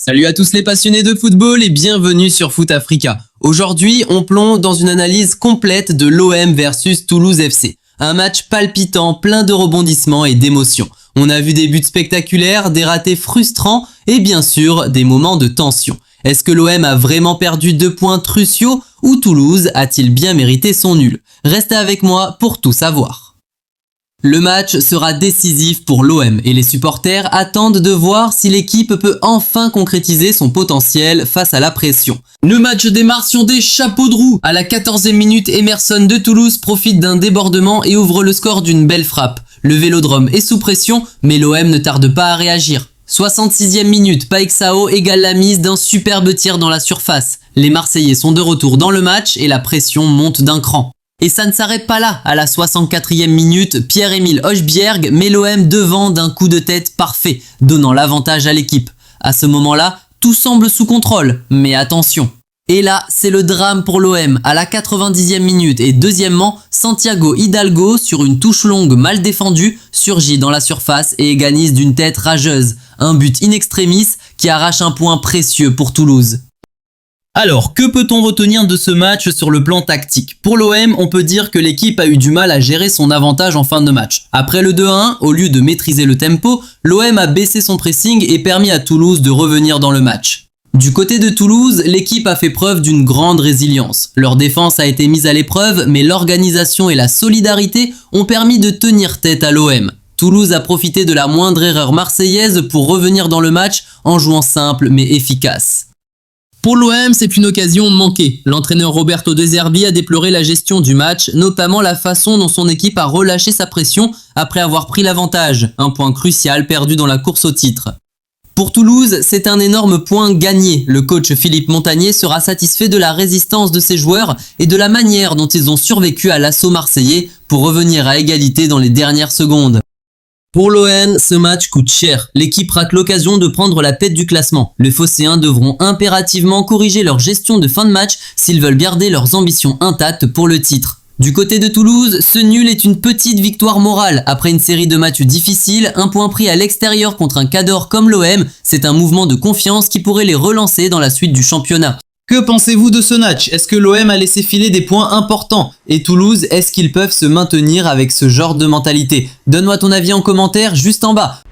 Salut à tous les passionnés de football et bienvenue sur Foot Africa. Aujourd'hui, on plonge dans une analyse complète de l'OM versus Toulouse FC. Un match palpitant, plein de rebondissements et d'émotions. On a vu des buts spectaculaires, des ratés frustrants et bien sûr des moments de tension. Est-ce que l'OM a vraiment perdu 2 points cruciaux ou Toulouse a-t-il bien mérité son nul? Restez avec moi pour tout savoir. Le match sera décisif pour l'OM et les supporters attendent de voir si l'équipe peut enfin concrétiser son potentiel face à la pression. Le match démarre sur des chapeaux de roue. À la 14e minute, Emerson de Toulouse profite d'un débordement et ouvre le score d'une belle frappe. Le Vélodrome est sous pression, mais l'OM ne tarde pas à réagir. 66e minute, Paixão égale la mise d'un superbe tir dans la surface. Les Marseillais sont de retour dans le match et la pression monte d'un cran. Et ça ne s'arrête pas là. À la 64e minute, Pierre-Emile Højbjerg met l'OM devant d'un coup de tête parfait, donnant l'avantage à l'équipe. À ce moment-là, tout semble sous contrôle, mais attention. Et là, c'est le drame pour l'OM. À la 90e minute et deuxièmement, Santiago Hidalgo, sur une touche longue mal défendue, surgit dans la surface et éganise d'une tête rageuse. Un but in extremis qui arrache un point précieux pour Toulouse. Alors, que peut-on retenir de ce match sur le plan tactique? Pour l'OM, on peut dire que l'équipe a eu du mal à gérer son avantage en fin de match. Après le 2-1, au lieu de maîtriser le tempo, l'OM a baissé son pressing et permis à Toulouse de revenir dans le match. Du côté de Toulouse, l'équipe a fait preuve d'une grande résilience. Leur défense a été mise à l'épreuve, mais l'organisation et la solidarité ont permis de tenir tête à l'OM. Toulouse a profité de la moindre erreur marseillaise pour revenir dans le match en jouant simple mais efficace. Pour l'OM, c'est une occasion manquée. L'entraîneur Roberto De Zerbi a déploré la gestion du match, notamment la façon dont son équipe a relâché sa pression après avoir pris l'avantage, un point crucial perdu dans la course au titre. Pour Toulouse, c'est un énorme point gagné. Le coach Philippe Montagnier sera satisfait de la résistance de ses joueurs et de la manière dont ils ont survécu à l'assaut marseillais pour revenir à égalité dans les dernières secondes. Pour l'OM, ce match coûte cher. L'équipe rate l'occasion de prendre la tête du classement. Les Phocéens devront impérativement corriger leur gestion de fin de match s'ils veulent garder leurs ambitions intactes pour le titre. Du côté de Toulouse, ce nul est une petite victoire morale. Après une série de matchs difficiles, un point pris à l'extérieur contre un cador comme l'OM, c'est un mouvement de confiance qui pourrait les relancer dans la suite du championnat. Que pensez-vous de ce match? Est-ce que l'OM a laissé filer des points importants? Et Toulouse, est-ce qu'ils peuvent se maintenir avec ce genre de mentalité? Donne-moi ton avis en commentaire juste en bas.